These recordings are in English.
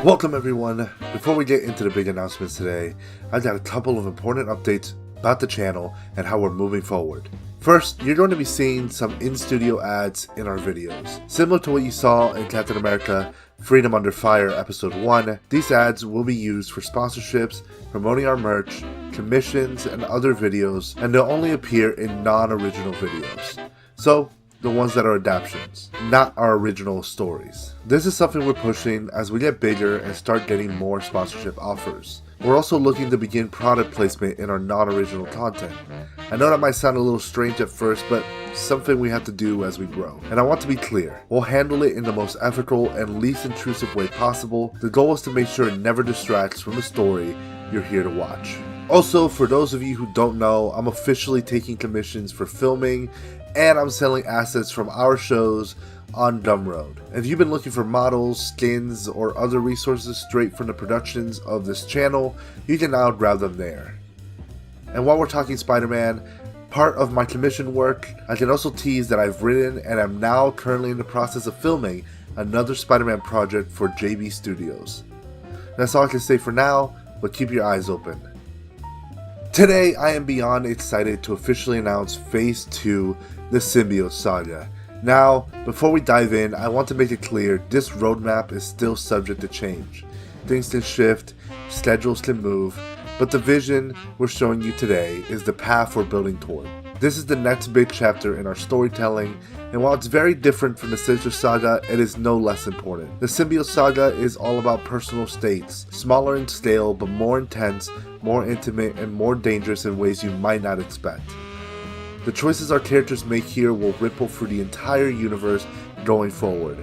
Welcome everyone. Before we get into the big announcements today, I've got a couple of important updates about the channel and how we're moving forward. First, you're going to be seeing some in-studio ads in our videos. Similar to what you saw in Captain America Freedom Under Fire Episode 1, these ads will be used for sponsorships, promoting our merch, commissions, and other videos, and they'll only appear in non-original videos. So, the ones that are adaptations, not our original stories. This is something we're pushing as we get bigger and start getting more sponsorship offers. We're also looking to begin product placement in our non-original content. I know that might sound a little strange at first, but something we have to do as we grow. And I want to be clear, we'll handle it in the most ethical and least intrusive way possible. The goal is to make sure it never distracts from the story you're here to watch. Also, for those of you who don't know, I'm officially taking commissions for filming and I'm selling assets from our shows on Gumroad. If you've been looking for models, skins, or other resources straight from the productions of this channel, you can now grab them there. And while we're talking Spider-Man, part of my commission work, I can also tease that I've written and am now currently in the process of filming another Spider-Man project for JB Studios. That's all I can say for now, but keep your eyes open. Today, I am beyond excited to officially announce Phase 2, the Symbiote Saga. Now, before we dive in, I want to make it clear this roadmap is still subject to change. Things can shift, schedules can move, but the vision we're showing you today is the path we're building toward. This is the next big chapter in our storytelling, and while it's very different from the Sinister Saga, it is no less important. The Symbiote Saga is all about personal states, smaller in scale but more intense, more intimate, and more dangerous in ways you might not expect. The choices our characters make here will ripple through the entire universe going forward.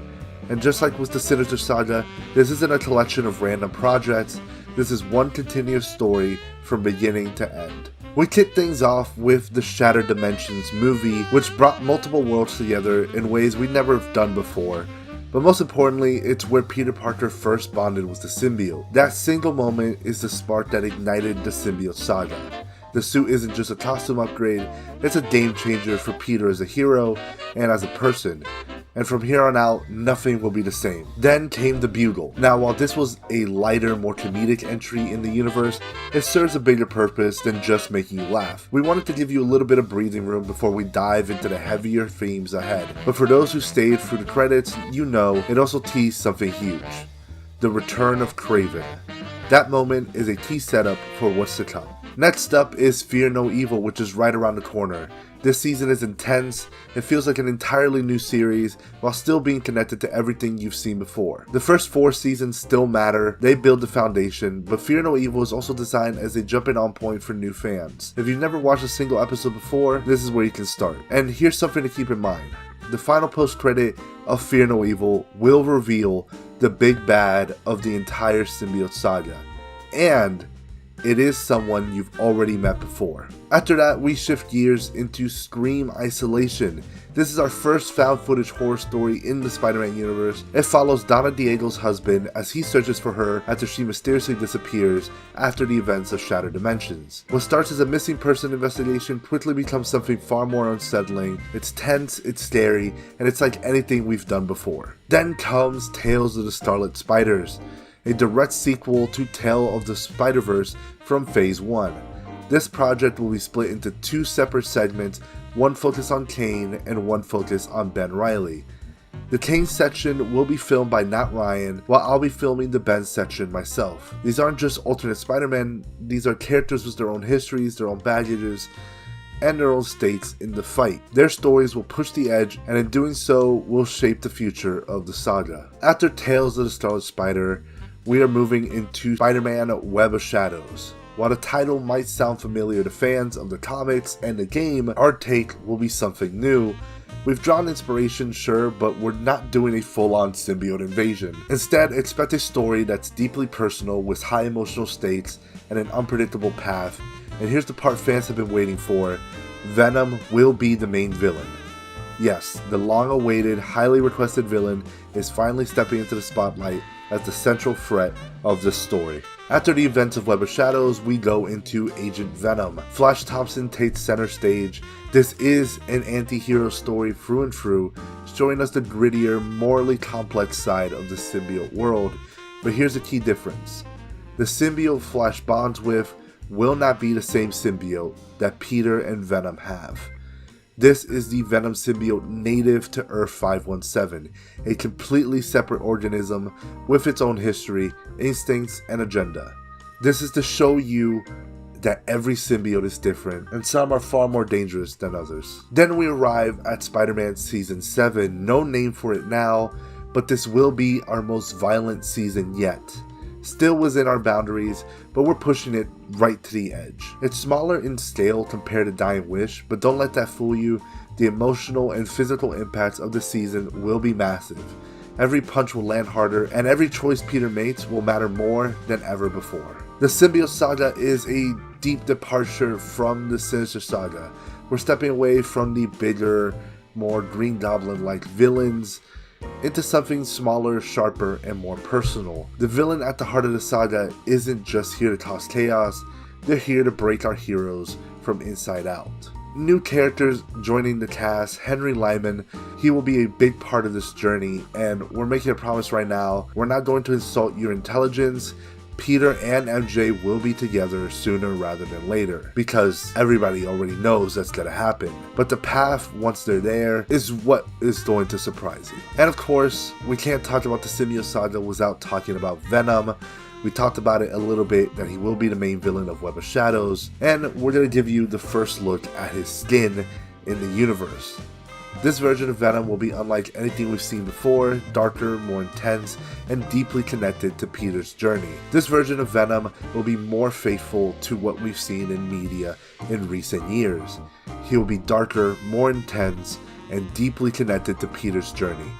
And just like with the Sinister Saga, this isn't a collection of random projects, this is one continuous story from beginning to end. We kick things off with the Shattered Dimensions movie, which brought multiple worlds together in ways we never have done before. But most importantly, it's where Peter Parker first bonded with the symbiote. That single moment is the spark that ignited the Symbiote Saga. The suit isn't just a costume upgrade, it's a game changer for Peter as a hero and as a person. And from here on out, nothing will be the same. Then came the Bugle. Now, while this was a lighter, more comedic entry in the universe, it serves a bigger purpose than just making you laugh. We wanted to give you a little bit of breathing room before we dive into the heavier themes ahead. But for those who stayed through the credits, you know it also teased something huge. The return of Kraven. That moment is a key setup for what's to come. Next up is Fear No Evil, which is right around the corner. This season is intense, it feels like an entirely new series, while still being connected to everything you've seen before. The first 4 seasons still matter, they build the foundation, but Fear No Evil is also designed as a jumping on point for new fans. If you've never watched a single episode before, this is where you can start. And here's something to keep in mind. The final post-credit of Fear No Evil will reveal the big bad of the entire Symbiote Saga. And it is someone you've already met before. After that, we shift gears into Scream Isolation. This is our first found footage horror story in the Spider-Man universe. It follows Donna Diego's husband as he searches for her after she mysteriously disappears after the events of Shattered Dimensions. What starts as a missing person investigation quickly becomes something far more unsettling. It's tense, it's scary, and it's like anything we've done before. Then comes Tales of the Scarlet Spiders, a direct sequel to Tale of the Spider-Verse from Phase 1. This project will be split into 2 separate segments, one focused on Kane and one focused on Ben Reilly. The Kane section will be filmed by Nat Ryan, while I'll be filming the Ben section myself. These aren't just alternate Spider-Man, these are characters with their own histories, their own baggages, and their own states in the fight. Their stories will push the edge, and in doing so, will shape the future of the saga. After Tales of the Scarlet Spider, we are moving into Spider-Man Web of Shadows. While the title might sound familiar to fans of the comics and the game, our take will be something new. We've drawn inspiration, sure, but we're not doing a full-on symbiote invasion. Instead, expect a story that's deeply personal with high emotional stakes and an unpredictable path. And here's the part fans have been waiting for. Venom will be the main villain. Yes, the long-awaited, highly requested villain is finally stepping into the spotlight as the central threat of this story. After the events of Web of Shadows, we go into Agent Venom. Flash Thompson takes center stage. This is an anti-hero story through and through, showing us the grittier, morally complex side of the symbiote world. But here's a key difference. The symbiote Flash bonds with will not be the same symbiote that Peter and Venom have. This is the Venom symbiote native to Earth 517, a completely separate organism with its own history, instincts, and agenda. This is to show you that every symbiote is different, and some are far more dangerous than others. Then we arrive at Spider-Man Season 7, no name for it now, but this will be our most violent season yet. Still within our boundaries, but we're pushing it right to the edge. It's smaller in scale compared to Dying Wish, but don't let that fool you. The emotional and physical impacts of the season will be massive. Every punch will land harder, and every choice Peter makes will matter more than ever before. The Symbiote Saga is a deep departure from the Sinister Saga. We're stepping away from the bigger, more Green Goblin-like villains into something smaller, sharper, and more personal. The villain at the heart of the saga isn't just here to cause chaos, they're here to break our heroes from inside out. New characters joining the cast. Henry Lyman, he will be a big part of this journey, and we're making a promise right now, we're not going to insult your intelligence. Peter and MJ will be together sooner rather than later, because everybody already knows that's gonna happen. But the path, once they're there, is what is going to surprise you. And of course, we can't talk about the Symbiote Saga without talking about Venom. We talked about it a little bit, that he will be the main villain of Web of Shadows, and we're gonna give you the first look at his skin in the universe. This version of Venom will be unlike anything we've seen before, darker, more intense, and deeply connected to Peter's journey. This version of Venom will be more faithful to what we've seen in media in recent years. He will be darker, more intense, and deeply connected to Peter's journey.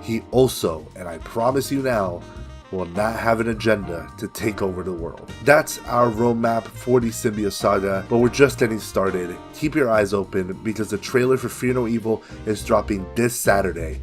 He also, and I promise you now, will not have an agenda to take over the world. That's our roadmap for the Symbiote Saga, but we're just getting started. Keep your eyes open because the trailer for Fear No Evil is dropping this Saturday,